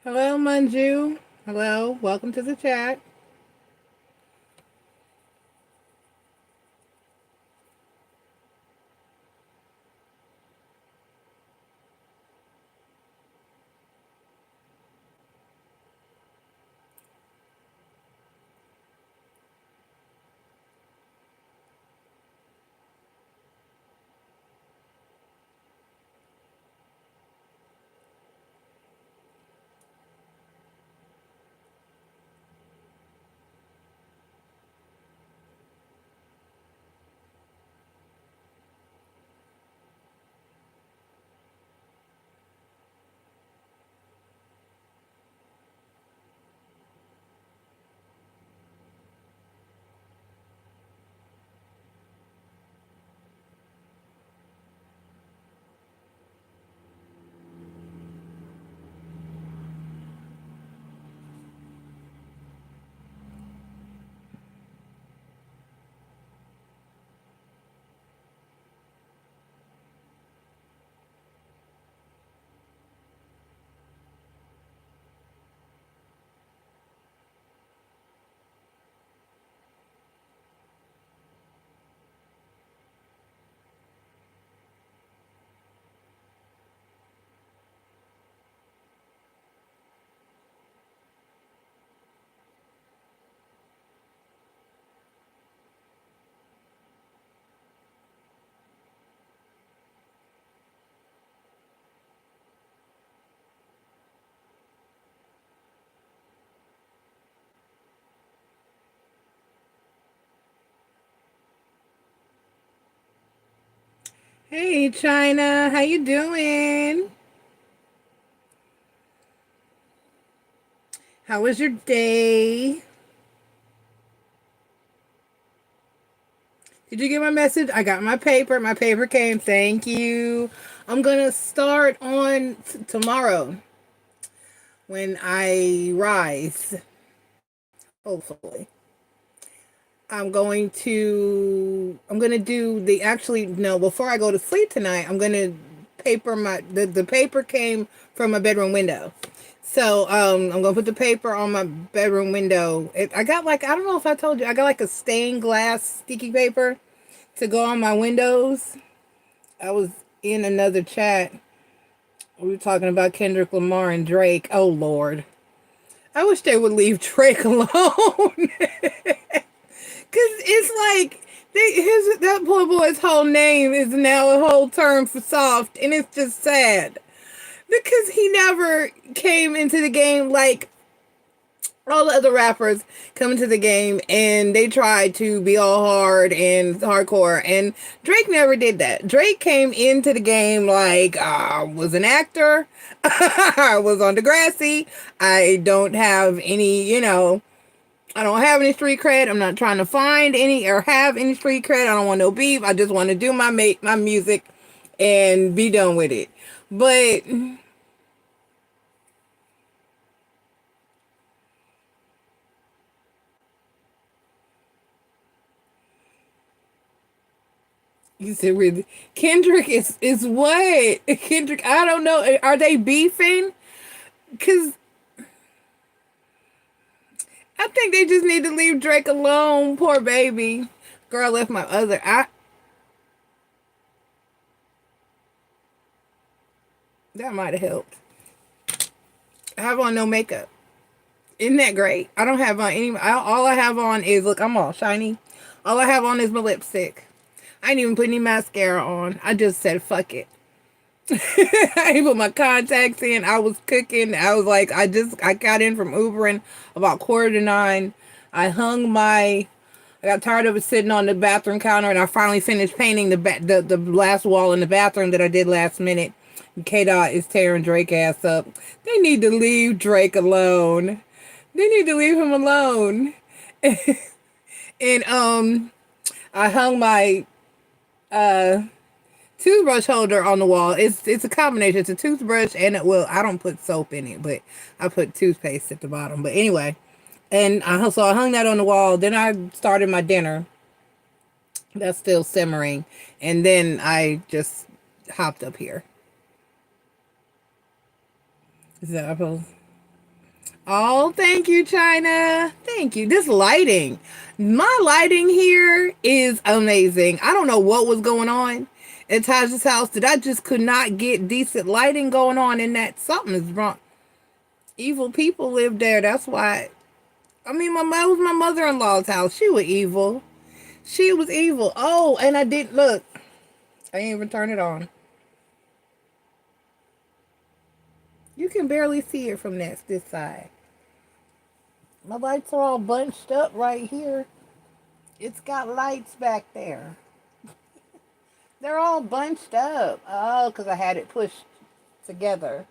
Hello, Manju. Hello, welcome to the chat. Hey, China, how you doing? How was your day? Did you get my message? I got my paper. My paper came. Thank you. I'm going to start on tomorrow when I rise. Hopefully. I'm going to do the, actually, no, before I go to sleep tonight, I'm going to paper the paper came from my bedroom window. So, I'm going to put the paper on my bedroom window. I got like, I don't know if I told you, I got like a stained glass sticky paper to go on my windows. I was in another chat. We were talking about Kendrick Lamar and Drake. Oh, Lord. I wish they would leave Drake alone. Because it's like, that poor boy's whole name is now a whole term for soft. And it's just sad. Because he never came into the game like all the other rappers come into the game and they tried to be all hard and hardcore, and Drake never did that. Drake came into the game like, I was an actor. I was on Degrassi. I don't have any, I don't have any street cred. I'm not trying to find any or have any street cred. I don't want no beef. I just want to do my music and be done with it. But you said with Kendrick is what? Kendrick, I don't know. Are they beefing? Because I think they just need to leave Drake alone. Poor baby. Girl left my other eye. That might have helped. I have on no makeup. Isn't that great? I don't have on any. All I have on is, look, I'm all shiny. All I have on is my lipstick. I didn't even put any mascara on. I just said, fuck it. I didn't put my contacts in. I was cooking. I was like, I got in from Ubering about 8:45. I got tired of it sitting on the bathroom counter, and I finally finished painting the last wall in the bathroom that I did last minute. K-Dot is tearing Drake ass up. They need to leave Drake alone. They need to leave him alone. And I hung my toothbrush holder on the wall. It's a combination. It's a toothbrush and I don't put soap in it, but I put toothpaste at the bottom. But anyway, and so I hung that on the wall. Then I started my dinner. That's still simmering, and then I just hopped up here. Is that apple? Oh, thank you, China. Thank you. This lighting. My lighting here is amazing. I don't know what was going on at Taj's house that I just could not get decent lighting going on in that. Something is wrong. Evil people live there. That's why. I mean, that was my mother-in-law's house. She was evil. She was evil. Oh, and I didn't look. I didn't even turn it on. You can barely see it from this side. My lights are all bunched up right here. It's got lights back there. They're all bunched up. Oh, because I had it pushed together.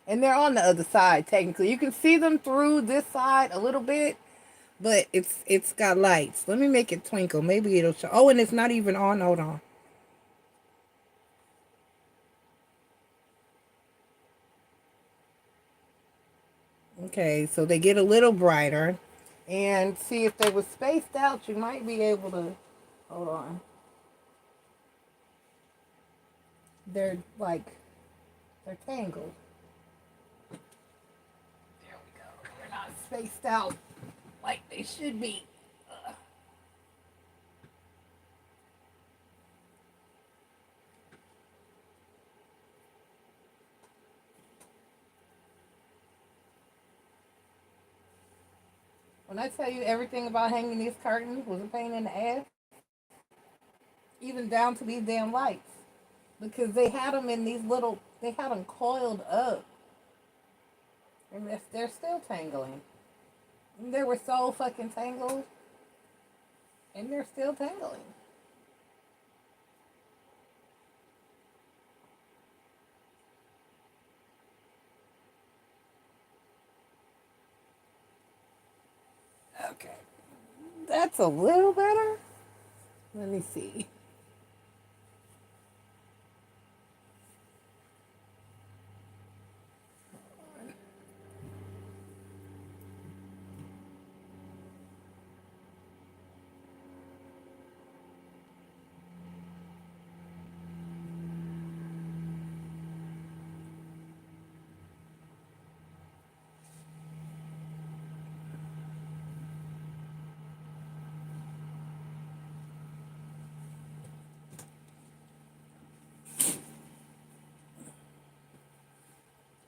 And they're on the other side, technically. You can see them through this side a little bit, but it's got lights. Let me make it twinkle. Maybe it'll show. Oh, and it's not even on. Hold on. Okay, so they get a little brighter. And see, if they were spaced out, you might be able to... Hold on. They're tangled. There we go. They're not spaced out like they should be. When I tell you everything about hanging these curtains was a pain in the ass, even down to these damn lights, because they had them in these little, they had them coiled up, and they're still tangling. And they were so fucking tangled, and they're still tangling. Okay, that's a little better. Let me see.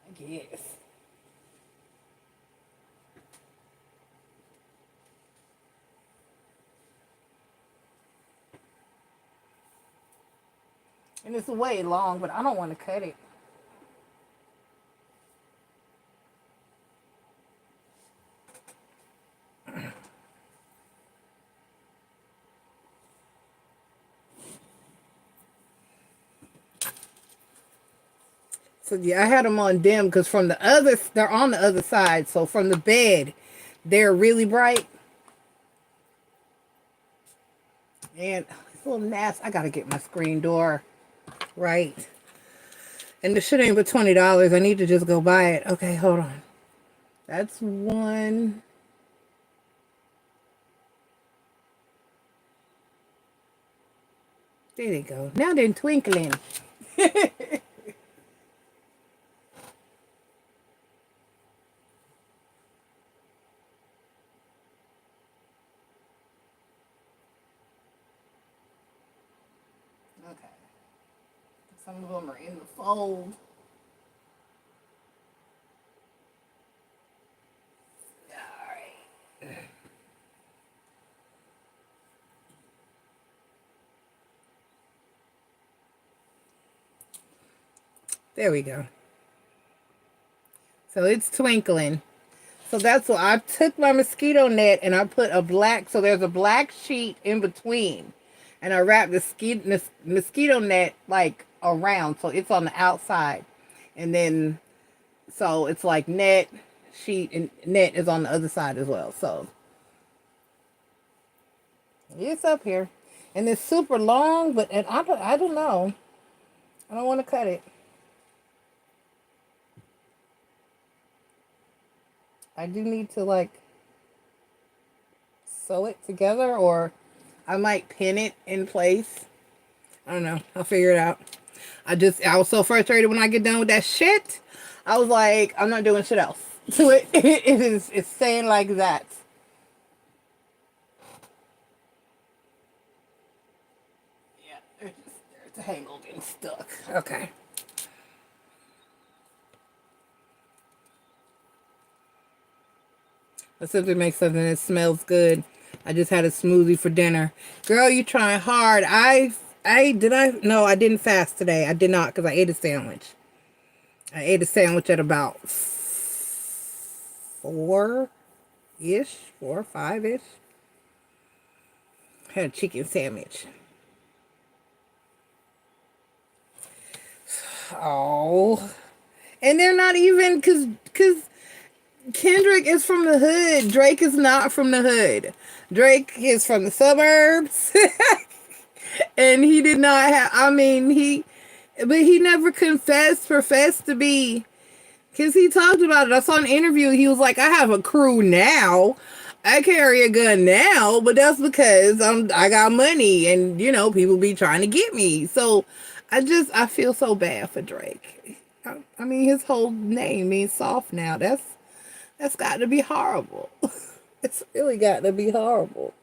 I guess. And it's way long, but I don't want to cut it. So yeah, I had them on dim because from the other, they're on the other side. So from the bed, they're really bright. And it's a little nasty. I gotta get my screen door right. And the shit ain't but $20. I need to just go buy it. Okay, hold on. That's one. There they go. Now they're twinkling. Okay. Some of them are in the fold. All right. There we go. So it's twinkling. So that's what I took my mosquito net and I put a black, so there's a black sheet in between. And I wrapped the mosquito net like around, so it's on the outside. And then, so it's like net, sheet, and net is on the other side as well. So it's up here. And it's super long, but and I don't know. I don't want to cut it. I do need to like sew it together, or I might pin it in place. I don't know. I'll figure it out. I was so frustrated when I get done with that shit. I was like, I'm not doing shit else to it. It's staying like that. Yeah, they're tangled and stuck. Okay. Let's simply make something that smells good. I just had a smoothie for dinner. Girl, you trying hard. No, I didn't fast today. I did not because I ate a sandwich. I ate a sandwich at about 4-ish, 4 or 5-ish. Had a chicken sandwich. Oh. And they're not even, because Kendrick is from the hood. Drake is not from the hood. Drake is from the suburbs. And he did not have, but he never professed to be, because he talked about it. I saw an interview. He was like, I have a crew now. I carry a gun now, but that's because I got money and, people be trying to get me. So I feel so bad for Drake. I mean, his whole name means soft now. That's got to be horrible. It's really got to be horrible.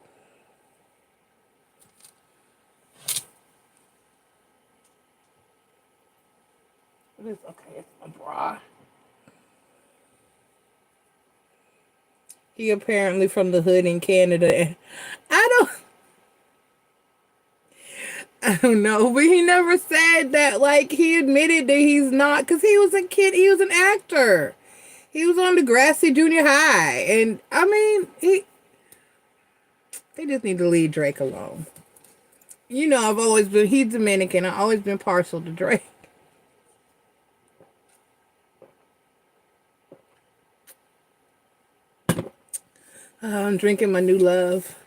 It is okay. It's my bra. He apparently from the hood in Canada. I don't know, but he never said that. Like, he admitted that he's not, because he was a kid. He was an actor. He was on Degrassi Junior High, and I mean, they just need to leave Drake alone. He's Dominican. I've always been partial to Drake. I'm drinking my new love.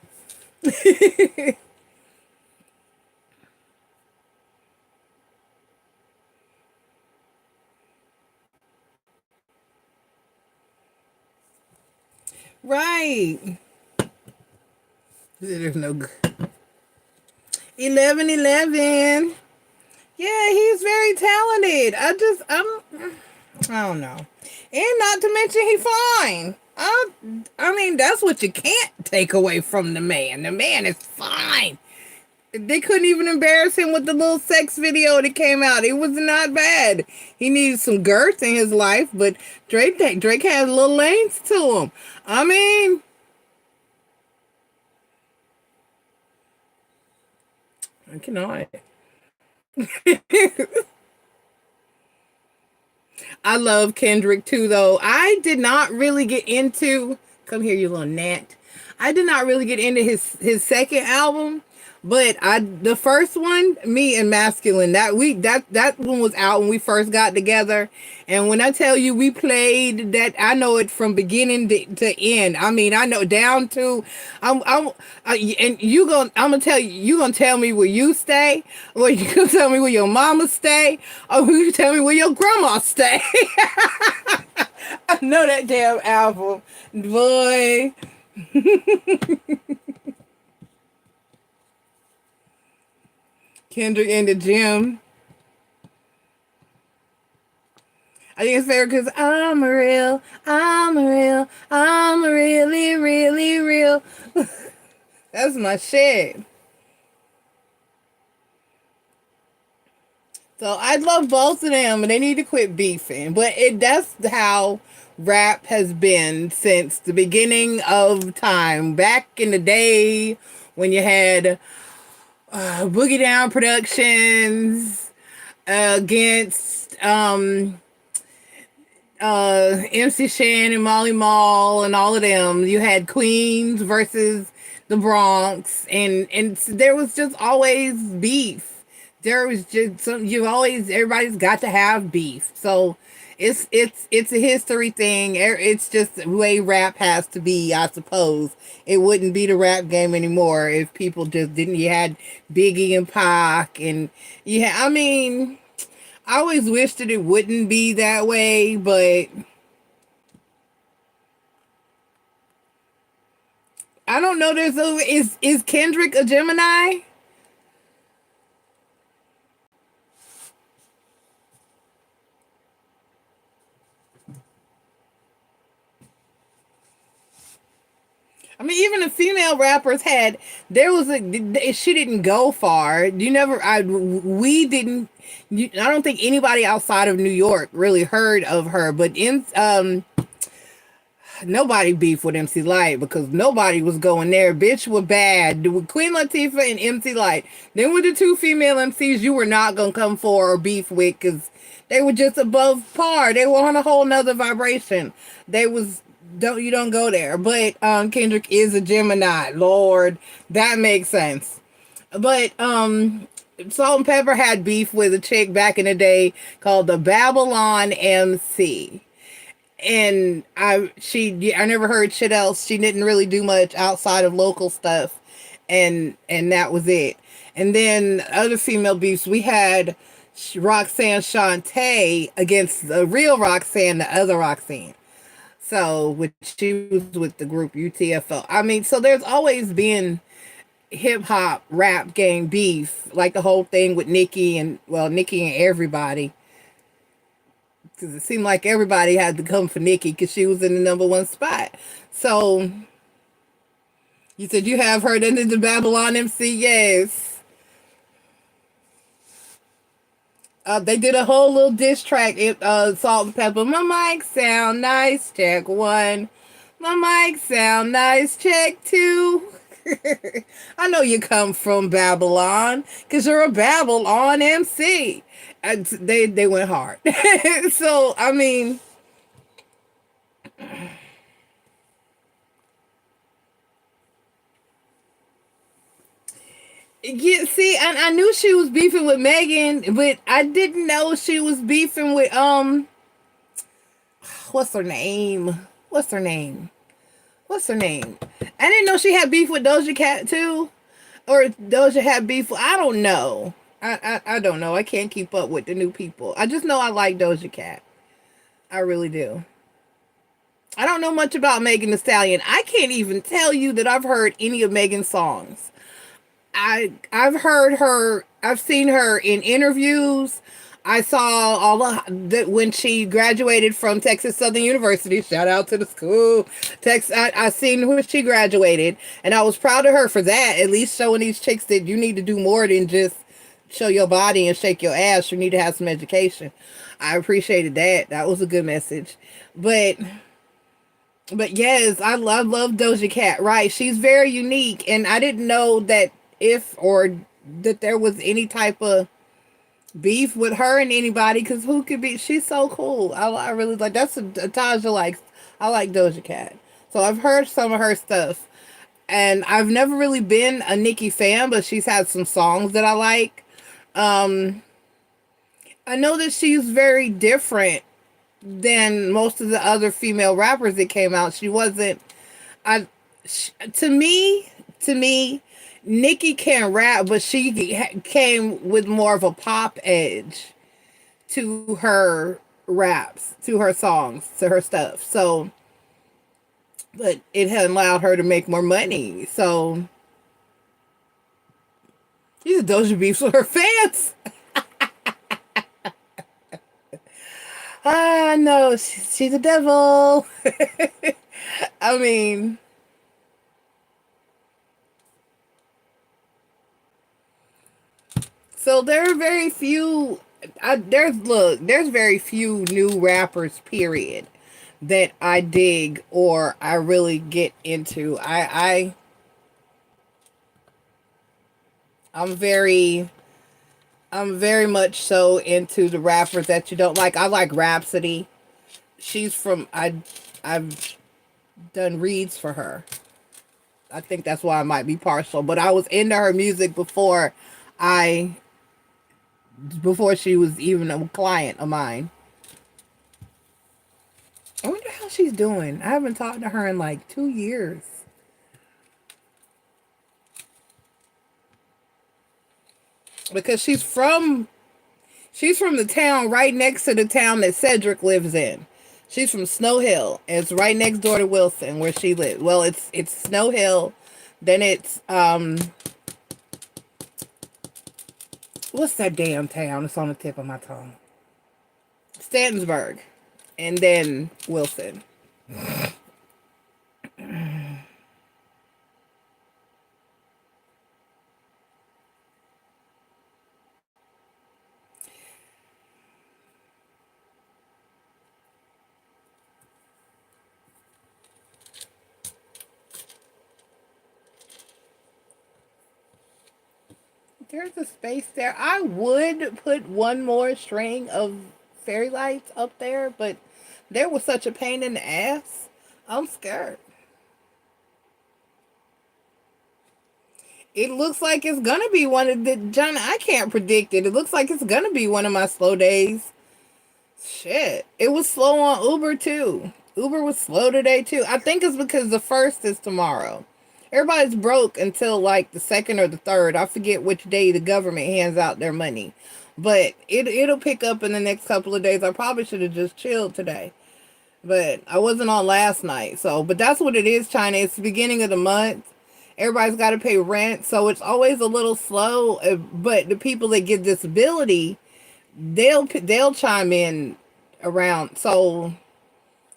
Right. There's no 1111. Yeah, he's very talented. I don't know. And not to mention he fine. I mean, that's what you can't take away from the man. The man is fine. They couldn't even embarrass him with the little sex video that came out. It was not bad. He needed some girth in his life, but Drake has little lanes to him. I mean, I cannot. I love Kendrick too, though. I did not really get into. Come here, you little gnat. I did not really get into his second album, but the first one, Me and Masculine, that one was out when we first got together, and when I tell you we played that, I know it from beginning to end. I mean, I know down to, and I'm gonna tell you, you gonna tell me where you stay, or you gonna tell me where your mama stay, or you tell me where your grandma stay. I know that damn album, boy. Kendrick in the gym. I think it's fair because I'm really, really real. That's my shit. So I love both of them, and they need to quit beefing. But that's how rap has been since the beginning of time. Back in the day when you had Boogie Down Productions against MC Shan and Molly Mall and all of them. You had Queens versus the Bronx, and there was just always beef. There was just everybody's got to have beef. So it's a history thing. It's just the way rap has to be, I suppose. It wouldn't be the rap game anymore if people just didn't. You had Biggie and Pac, and yeah, I mean, I always wish that it wouldn't be that way, but I don't know. Is Kendrick a Gemini? I mean, even the female rappers had, she didn't go far. We didn't, I don't think anybody outside of New York really heard of her, but nobody beefed with MC Light because nobody was going there. Bitch was bad. Queen Latifah and MC Light. Then with the two female MCs you were not going to come for or beef with because they were just above par. They were on a whole nother vibration. You don't go there. But Kendrick is a Gemini. Lord, that makes sense. But Salt and Pepper had beef with a chick back in the day called the Babylon MC. And I never heard shit else. She didn't really do much outside of local stuff. And that was it. And then other female beefs, we had Roxanne Shante against the real Roxanne, the other Roxanne. So, which she was with the group UTFO. I mean, so there's always been hip hop rap game beef, like the whole thing with Nicki and everybody. Because it seemed like everybody had to come for Nicki because she was in the #1 spot. So, you said you have heard into the Babylon MC? Yes. They did a whole little diss track, Salt and Pepper. My mic sound nice, check 1. My mic sound nice, check 2. I know you come from Babylon, because you're a Babylon MC. They went hard. So, I mean... Yeah, see, I knew she was beefing with Megan, but I didn't know she was beefing with what's her name? What's her name? What's her name? I didn't know she had beef with Doja Cat too, or Doja had beef with, I don't know. I don't know. I can't keep up with the new people. I just know I like Doja Cat. I really do. I don't know much about Megan Thee Stallion. I can't even tell you that I've heard any of Megan's songs. I've heard her. I've seen her in interviews. I saw all of that when she graduated from Texas Southern University. Shout out to the school. I seen when she graduated, and I was proud of her for that. At least showing these chicks that you need to do more than just show your body and shake your ass. You need to have some education. I appreciated that. That was a good message. But yes, love Doja Cat. Right, she's very unique, and I didn't know that if or that there was any type of beef with her and anybody, because who could be? She's so cool. I really like. That's a Taja likes. I like Doja Cat, so I've heard some of her stuff, and I've never really been a Nicki fan, but she's had some songs that I like. Um, I know that she's very different than most of the other female rappers that came out. She wasn't. I to me, Nicki can rap, but she came with more of a pop edge to her raps, to her songs, to her stuff. So, but it had allowed her to make more money. So, she's Doja beefs with her fans. Ah, no, she's a devil. I mean, so there are very few. There's very few new rappers. Period. That I dig or I really get into. I'm very I'm very much so into the rappers that you don't like. I like Rhapsody. She's from I've done reads for her. I think that's why I might be partial, but I was into her music I before she was even a client of mine. I wonder how she's doing. I haven't talked to her in like 2 years. Because she's from the town right next to the town that Cedric lives in. She's from Snow Hill. And it's right next door to Wilson where she lives. Well, it's Snow Hill. Then it's what's that damn town? It's on the tip of my tongue. Stantonsburg. And then Wilson. There's a space there. I would put one more string of fairy lights up there, but there was such a pain in the ass. I'm scared. It looks like it's gonna be one of the John. I can't predict it. It looks like it's gonna be one of my slow days. Shit, it was slow on Uber too. Uber was slow today too. I think it's because the first is tomorrow. Everybody's broke until like the second or the third. I forget which day the government hands out their money, but it'll pick up in the next couple of days. I probably should have just chilled today, but I wasn't on last night. So, but that's what it is, China. It's the beginning of the month. Everybody's got to pay rent, so it's always a little slow. But the people that get disability, they'll chime in around. So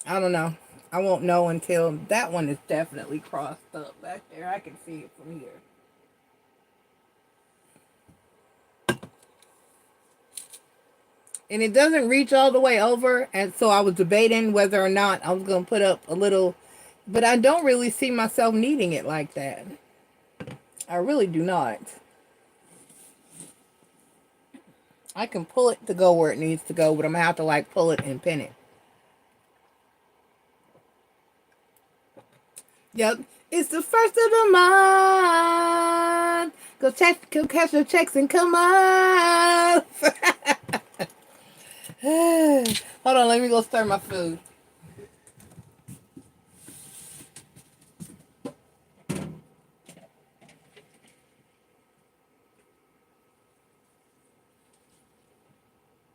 I don't know. I won't know until that one is definitely crossed up back there. I can see it from here. And it doesn't reach all the way over, and so I was debating whether or not I was going to put up a little, but I don't really see myself needing it like that. I really do not. I can pull it to go where it needs to go, but I'm going to have to like pull it and pin it. Yep. It's the first of the month. Go cash your checks and come on. Hold on, let me go stir my food.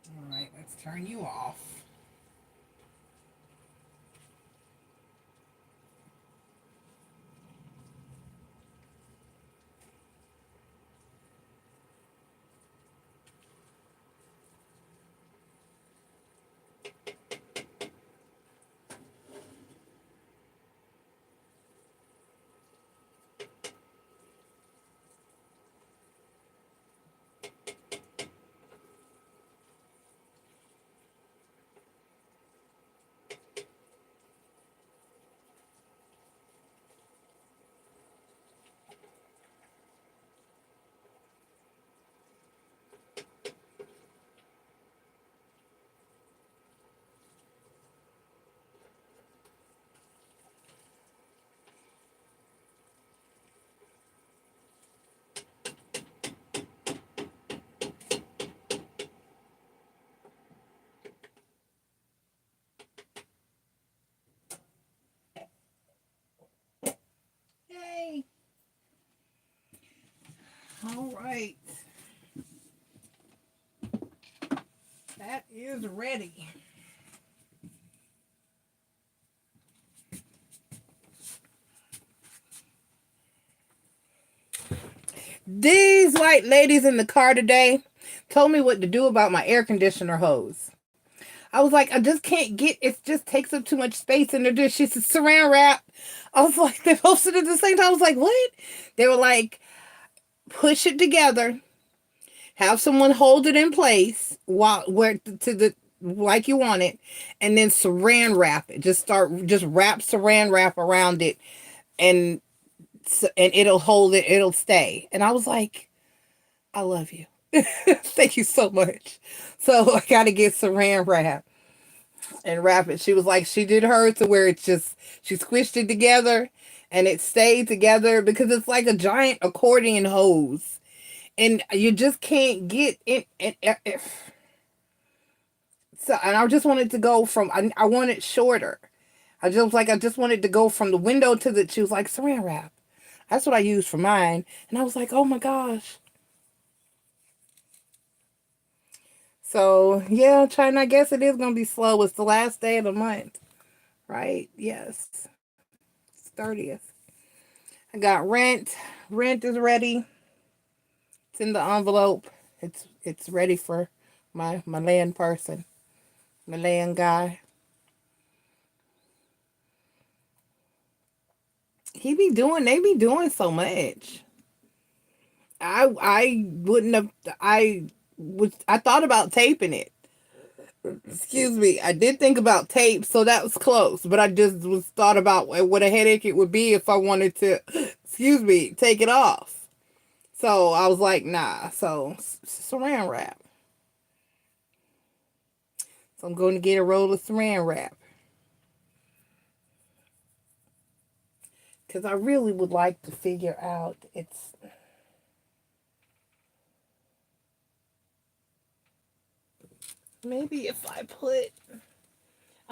All right, let's turn you off. right. That is ready. These white ladies in the car today told me what to do about my air conditioner hose. I was like, I just can't get it. Just takes up too much space, and they're just she's saran wrap. I was like, they posted it at the same time. I was like, what? They were like, push it together, have someone hold it in place while where to the like you want it, and then saran wrap it. Just wrap saran wrap around it, and it'll hold it. It'll stay. And I was like, I love you. Thank you so much. So I got to get saran wrap and wrap it. She was like, she did hers to where it's just, she squished it together and it stayed together because it's like a giant accordion hose. And you just can't get it. So, and I just wanted to go from, I want it shorter. I just wanted to go from the window to the, she was like, saran wrap. That's what I used for mine. And I was like, oh my gosh. So, yeah, China, I guess it is going to be slow. It's the last day of the month, right? Yes. It's 30th. I got rent. Rent is ready. It's in the envelope. It's ready for my land person, my land guy. They be doing so much. I wouldn't have, I thought about taping it. Excuse me. I did think about tape, so that was close. But I just was thought about what a headache it would be if I wanted to, excuse me, take it off. So I was like, nah. So saran wrap. So I'm going to get a roll of saran wrap. Because I really would like to figure out maybe if I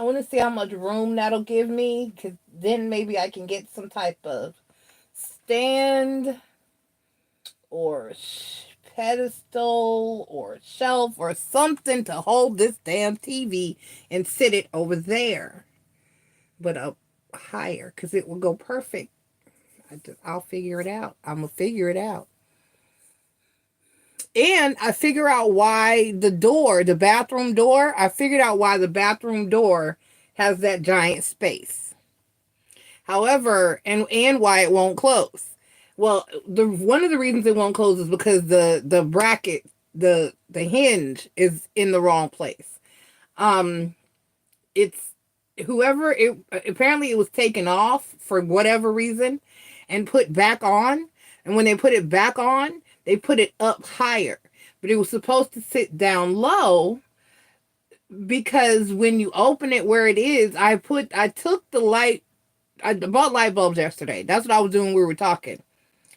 want to see how much room that'll give me, because then maybe I can get some type of stand or pedestal or shelf or something to hold this damn TV and sit it over there, but up higher, because it will go perfect. I'll figure it out. I'm going to figure it out. And I figure out why the bathroom door, I figured out why the bathroom door has that giant space. However, and why it won't close. Well, one of the reasons it won't close is because the bracket, the hinge is in the wrong place. It's whoever it apparently it was taken off for whatever reason and put back on. And when they put it back on, they put it up higher, but it was supposed to sit down low because when you open it where it is, I took the light, I bought light bulbs yesterday. That's what I was doing when we were talking.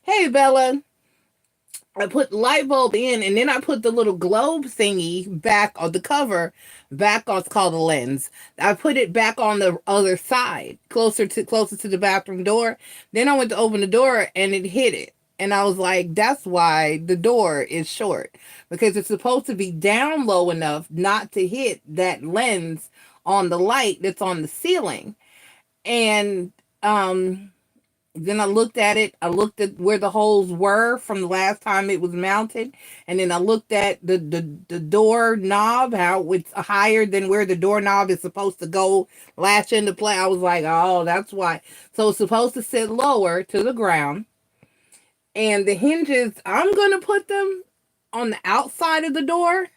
Hey, Bella. I put the light bulb in, and then I put the little globe thingy back on the cover, back on, it's called a lens. I put it back on the other side, closer to the bathroom door. Then I went to open the door, and it hit it. And I was like, that's why the door is short. Because it's supposed to be down low enough not to hit that lens on the light that's on the ceiling. And then I looked at it. I looked at where the holes were from the last time it was mounted. And then I looked at the door knob, how it's higher than where the doorknob is supposed to go, latch into play. I was like, oh, that's why. So it's supposed to sit lower to the ground. And the hinges, I'm going to put them on the outside of the door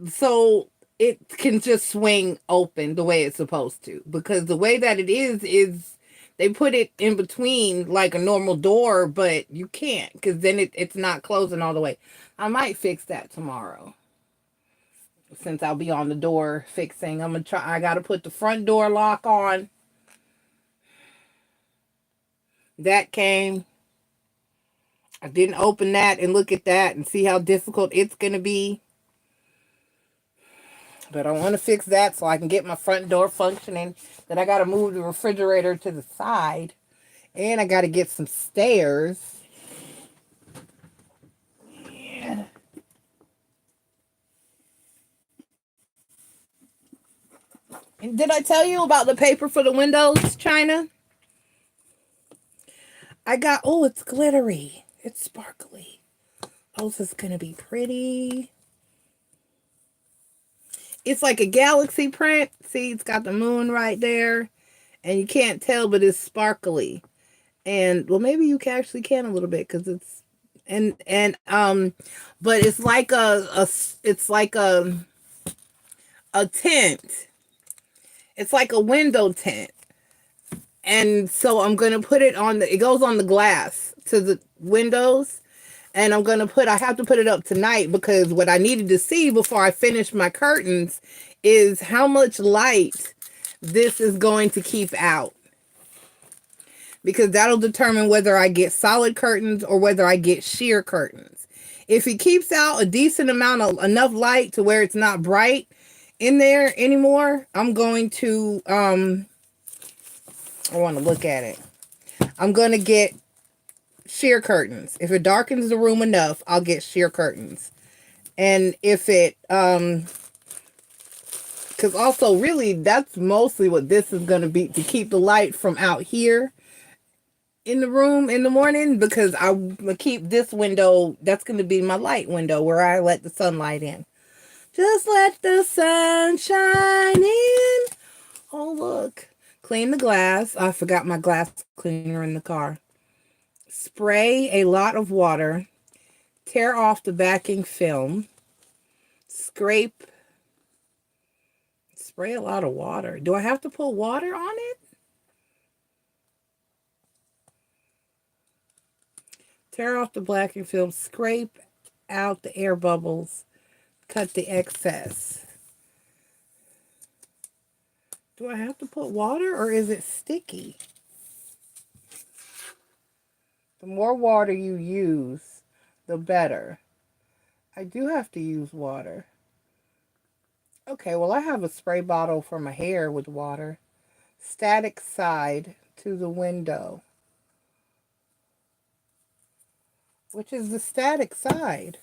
so it can just swing open the way it's supposed to. Because the way that it is they put it in between like a normal door, but you can't because then it's not closing all the way. I might fix that tomorrow. Since I'll be on the door fixing, I got to put the front door lock on. That came. I didn't open that and look at that and see how difficult it's going to be. But I want to fix that so I can get my front door functioning. Then I got to move the refrigerator to the side. And I got to get some stairs. Did I tell you about the paper for the windows, China? I got, oh, it's glittery. It's sparkly. Oh, this is going to be pretty. It's like a galaxy print. See, it's got the moon right there. And you can't tell, but it's sparkly. And, well, maybe you actually can a little bit because it's, but it's like it's like a tint. It's like a window tint. And so I'm going to put it on it goes on the glass to the windows. And I have to put it up tonight because what I needed to see before I finish my curtains is how much light this is going to keep out. Because that'll determine whether I get solid curtains or whether I get sheer curtains. If it keeps out a decent amount of enough light to where it's not bright in there anymore, I'm going to, I want to look at it. I'm going to get sheer curtains. If it darkens the room enough, I'll get sheer curtains. And if it, because also really that's mostly what this is going to be, to keep the light from out here in the room in the morning, because I'm going to keep this window, that's going to be my light window where I let the sunlight in. Just let the sun shine in. Oh, look. Clean the glass. I forgot my glass cleaner in the car. Spray a lot of water. Tear off the backing film. Spray a lot of water. Do I have to put water on it? Tear off the backing film. Scrape out the air bubbles. Cut the excess. Do I have to put water or is it sticky? The more water you use, the better. I do have to use water. Okay, well, I have a spray bottle for my hair with water. Static side to the window. Which is the static side?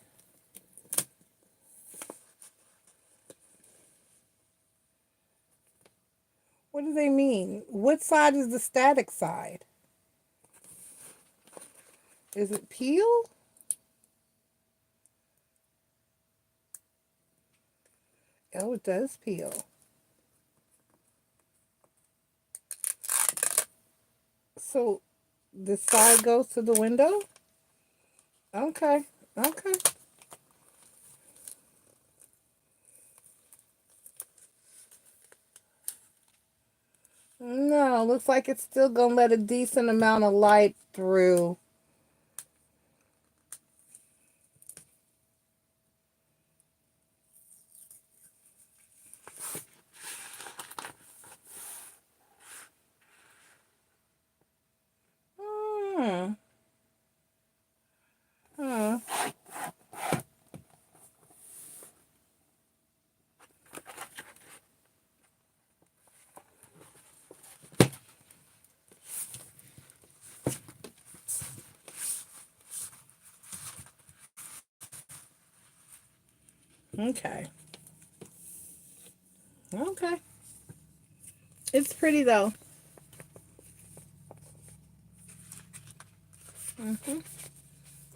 What do they mean? What side is the static side? Is it peel? Oh, it does peel. So this side goes to the window? Okay, okay. No, looks like it's still gonna let a decent amount of light through. Hmm. Hmm. Okay. Okay. It's pretty though. Mm-hmm.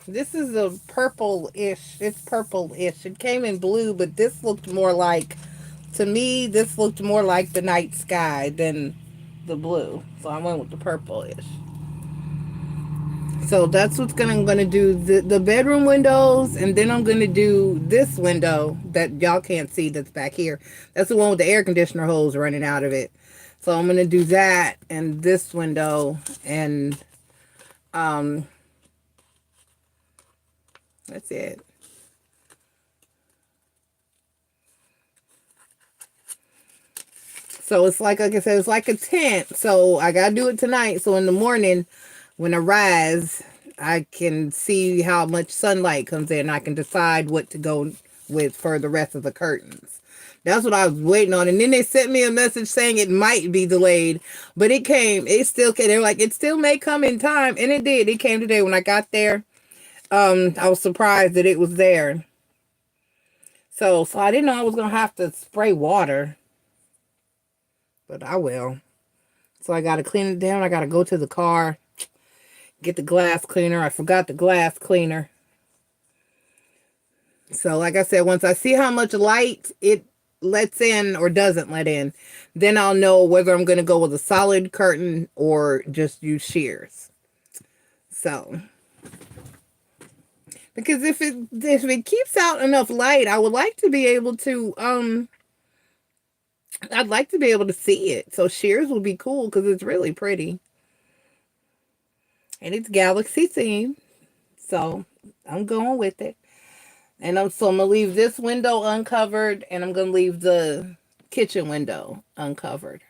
This is a purple-ish. It's purple-ish. It came in blue, but this looked more like, to me, this looked more like the night sky than the blue. So I went with the purple-ish. So that's what's I'm gonna do the bedroom windows, and then I'm gonna do this window that y'all can't see that's back here. That's the one with the air conditioner hose running out of it. So I'm gonna do that and this window, and that's it. So it's like I said, it's like a tent. So I gotta do it tonight. So in the morning, when I rise, I can see how much sunlight comes in. I can decide what to go with for the rest of the curtains. That's what I was waiting on. And then they sent me a message saying it might be delayed, but it came. It still came. They were like, it still may come in time, and it did. It came today when I got there. I was surprised that it was there. So I didn't know I was gonna have to spray water. but I will. So I got to clean it down. I got to go to the car, get the glass cleaner. I forgot the glass cleaner. So like I said, once I see how much light it lets in or doesn't let in, then I'll know whether I'm going to go with a solid curtain or just use shears. So, because if it keeps out enough light, I would like to be able to I'd like to be able to see it. So shears would be cool because it's really pretty. And it's galaxy themed. So I'm going with it. And I'm going to leave this window uncovered, and I'm going to leave the kitchen window uncovered.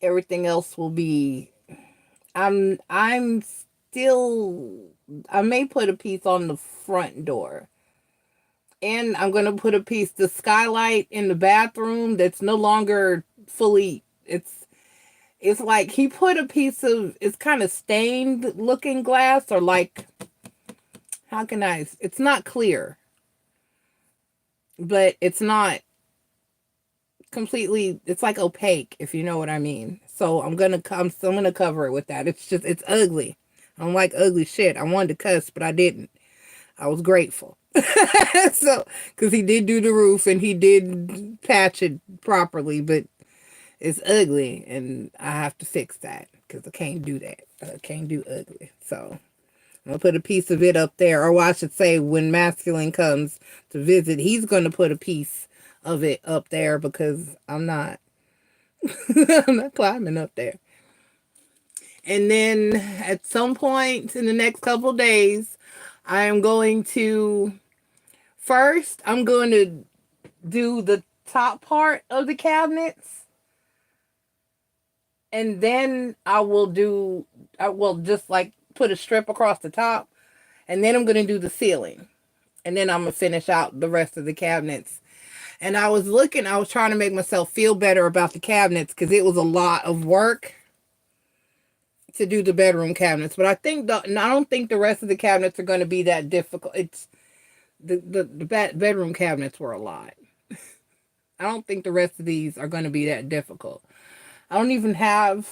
Everything else will be, I'm still, I may put a piece on the front door. And I'm going to put a piece, the skylight in the bathroom that's no longer fully, it's like he put a piece of, it's kind of stained looking glass, or like, how can I, it's not clear, but it's not completely, it's like opaque, if you know what I mean. So I'm gonna cover it with that. It's ugly. I don't like ugly shit. I wanted to cuss, but I didn't. I was grateful. So, because he did do the roof and he did patch it properly, but it's ugly and I have to fix that because I can't do that. I can't do ugly. So I'm gonna put a piece of it up there, or I should say, when Masculine comes to visit, he's gonna put a piece of it up there because I'm not I'm not climbing up there. And then at some point in the next couple of days, I am going to first I'm going to do the top part of the cabinets, and then I will just like put a strip across the top, and then I'm going to do the ceiling, and then I'm going to finish out the rest of the cabinets. And I was trying to make myself feel better about the cabinets because it was a lot of work to do the bedroom cabinets. But I don't think the rest of the cabinets are going to be that difficult. It's the bedroom cabinets were a lot. I don't think the rest of these are going to be that difficult. I don't even have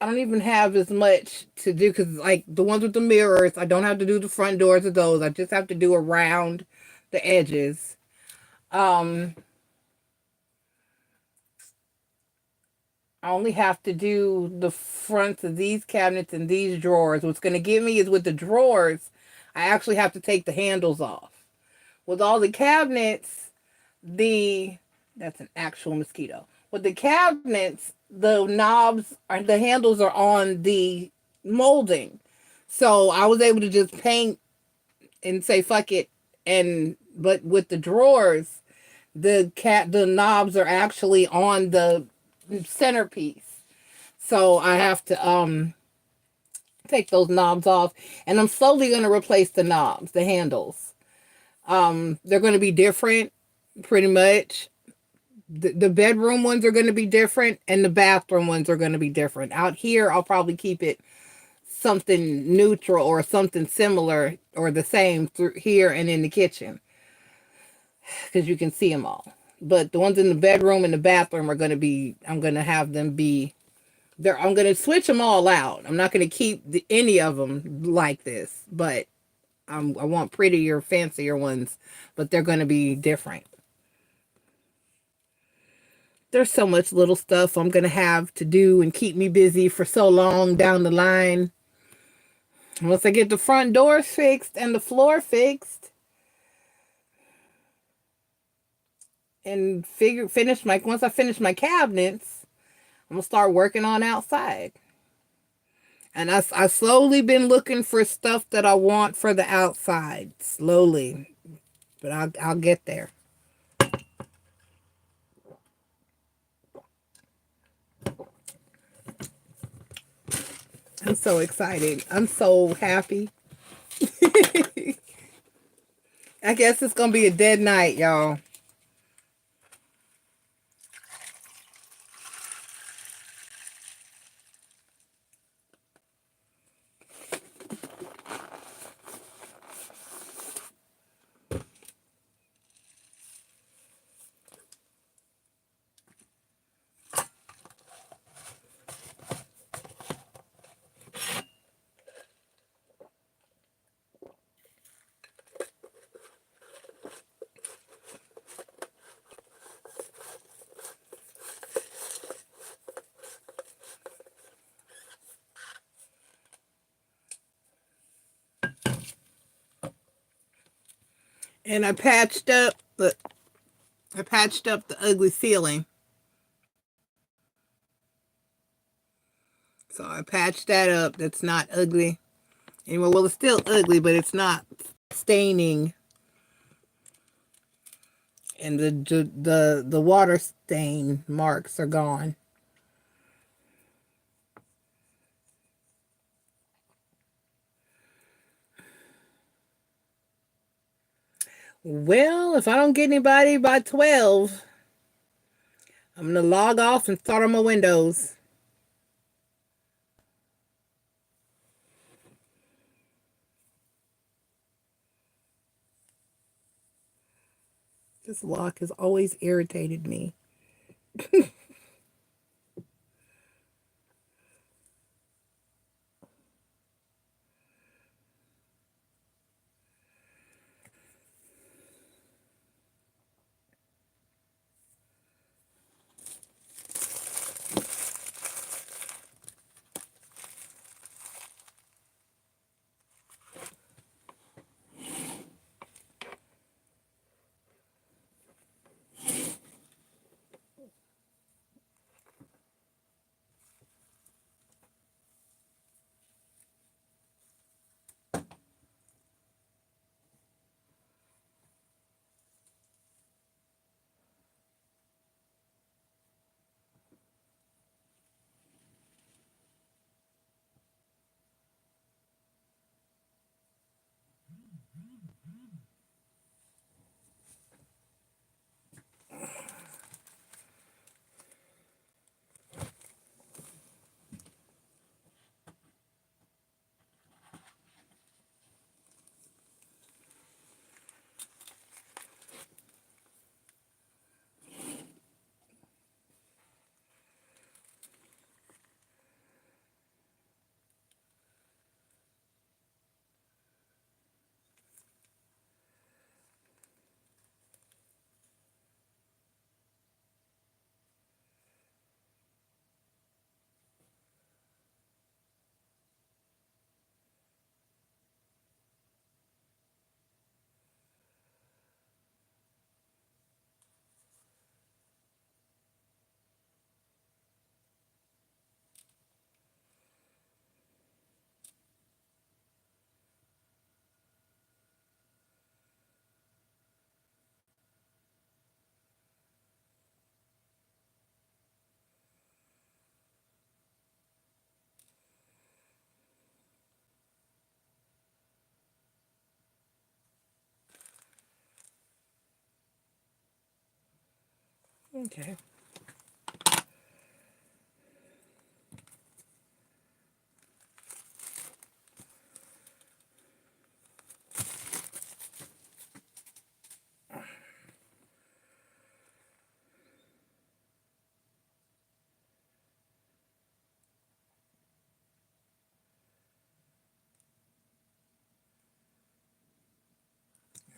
as much to do because, like, the ones with the mirrors, I don't have to do the front doors of those. I just have to do around the edges. I only have to do the fronts of these cabinets and these drawers. What's going to get me is with the drawers, I actually have to take the handles off. With all the cabinets, that's an actual mosquito. With the cabinets, the knobs the handles are on the molding. So I was able to just paint and say fuck it. But with the drawers, the knobs are actually on the centerpiece. So I have to take those knobs off, and I'm slowly going to replace the knobs, the handles. They're going to be different pretty much. The bedroom ones are going to be different, and the bathroom ones are going to be different. Out here, I'll probably keep it something neutral or something similar or the same through here and in the kitchen, because you can see them all. But the ones in the bedroom and the bathroom are going to be, I'm going to have them be there. I'm going to switch them all out. I'm not going to keep any of them like this, but I want prettier, fancier ones, but they're going to be different. There's so much little stuff I'm going to have to do and keep me busy for so long down the line. Once I get the front doors fixed and the floor fixed and once I finish my cabinets, I'm going to start working on outside. And I've slowly been looking for stuff that I want for the outside. Slowly. But I'll get there. I'm so excited. I'm so happy. I guess it's going to be a dead night, y'all. And I patched up, look, I patched up the ugly ceiling. So I patched that up. That's not ugly anymore. Well, it's still ugly, but it's not staining. And the water stain marks are gone. Well, if I don't get anybody by 12, I'm going to log off and start on my Windows. This lock has always irritated me. Okay.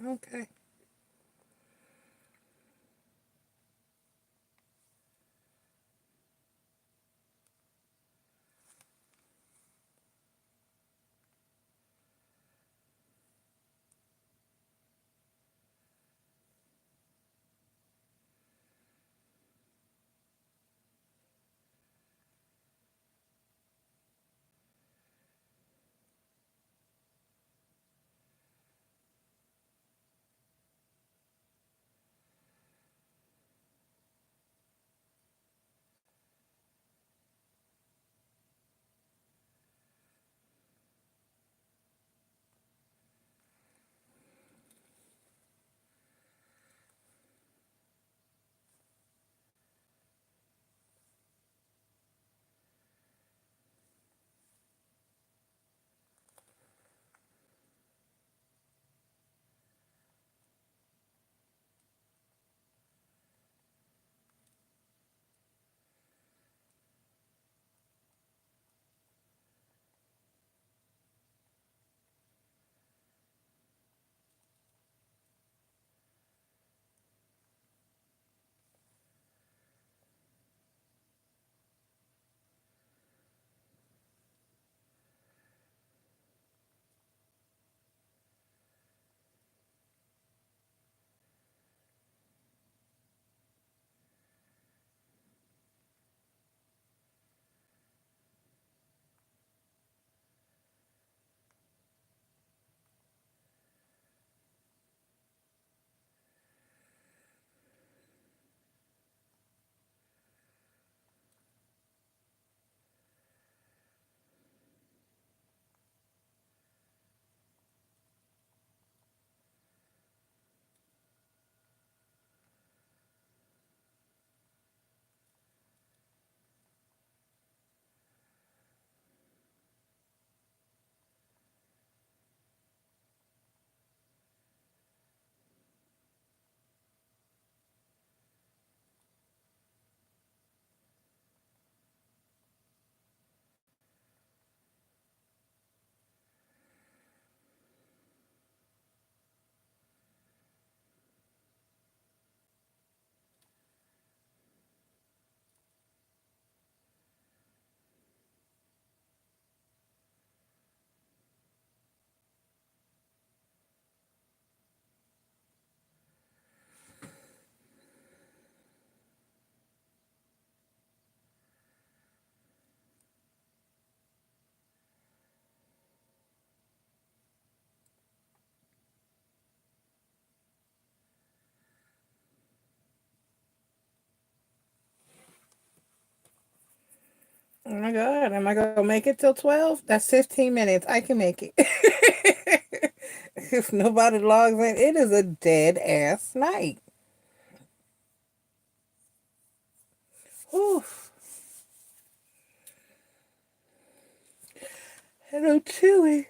Okay. Oh my God, am I gonna make it till 12? That's 15 minutes. I can make it. If nobody logs in, it is a dead ass night. Whew. Hello, Chili.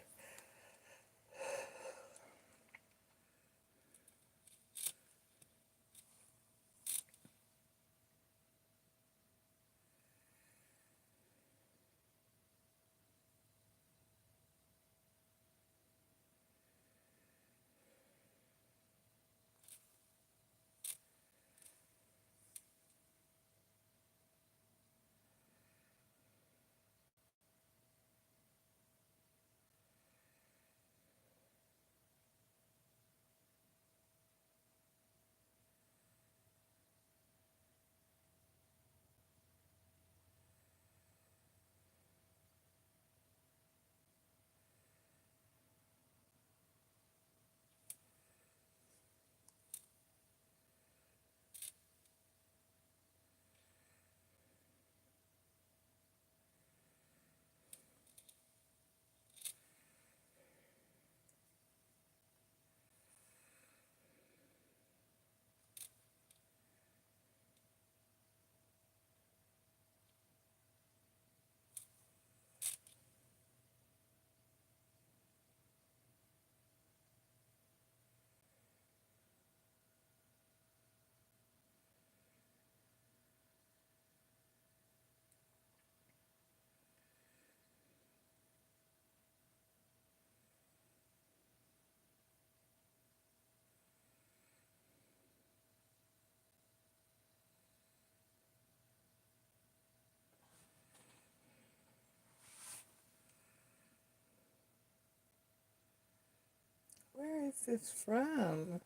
Where is this from?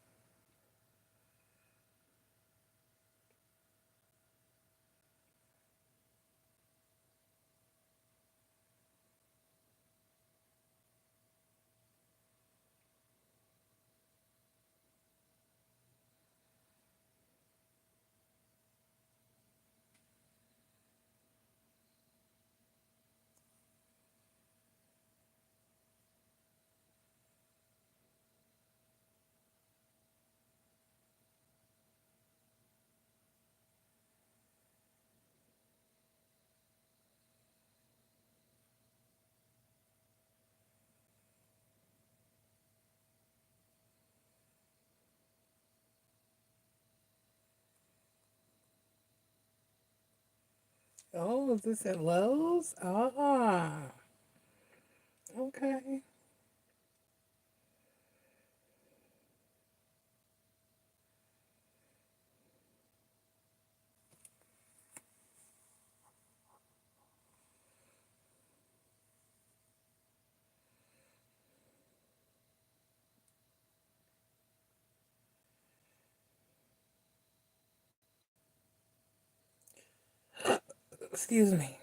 Oh, is this at Lowe's? Ah, okay. Excuse me.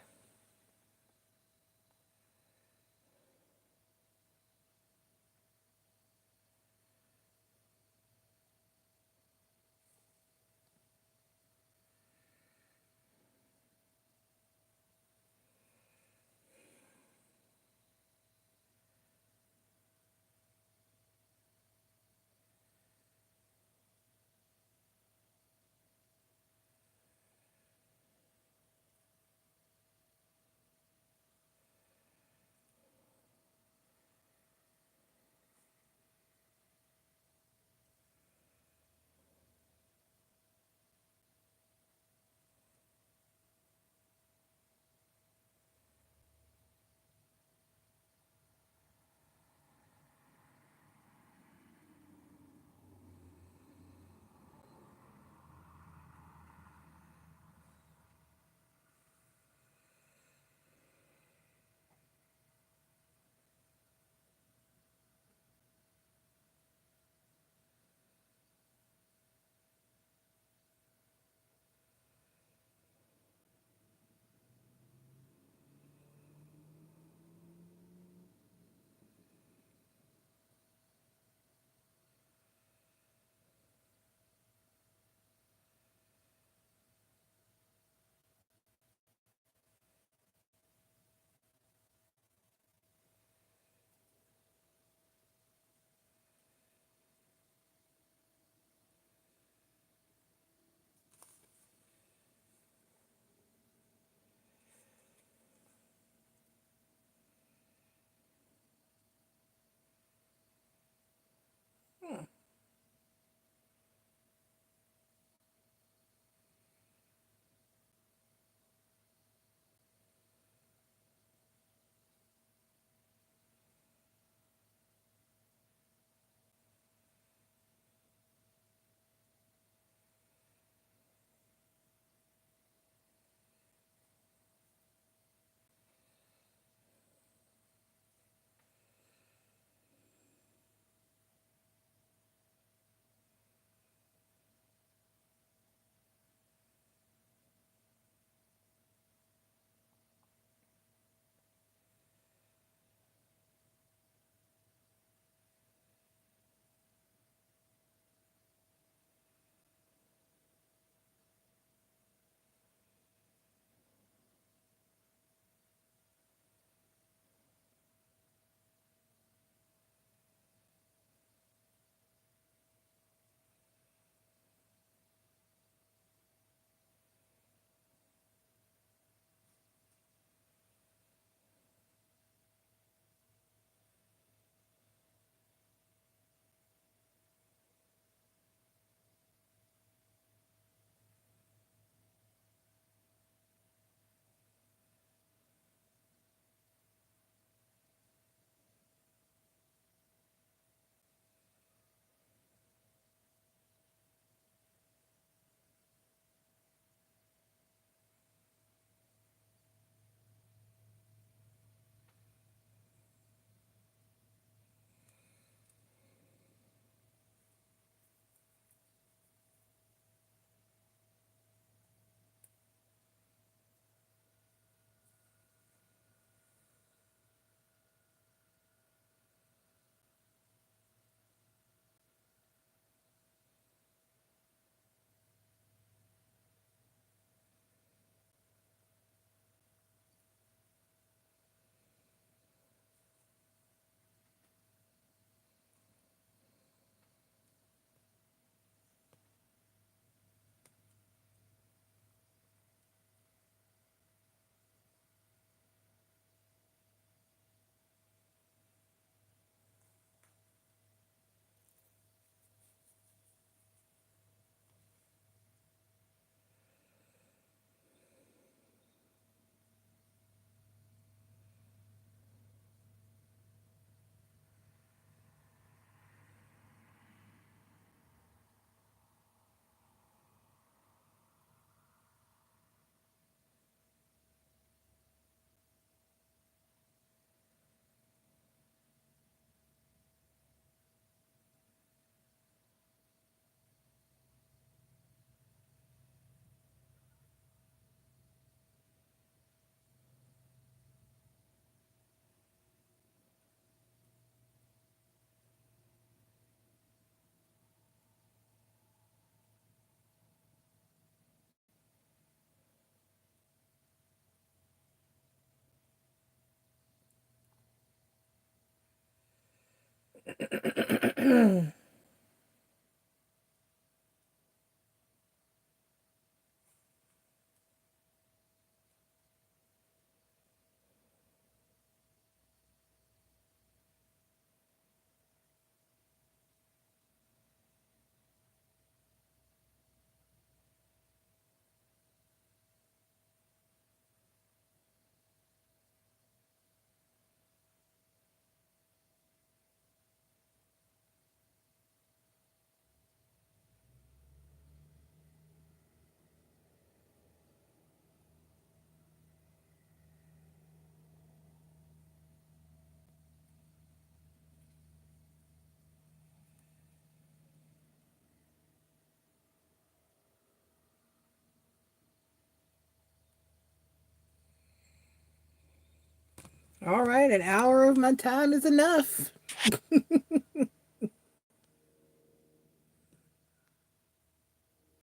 All right, an hour of my time is enough.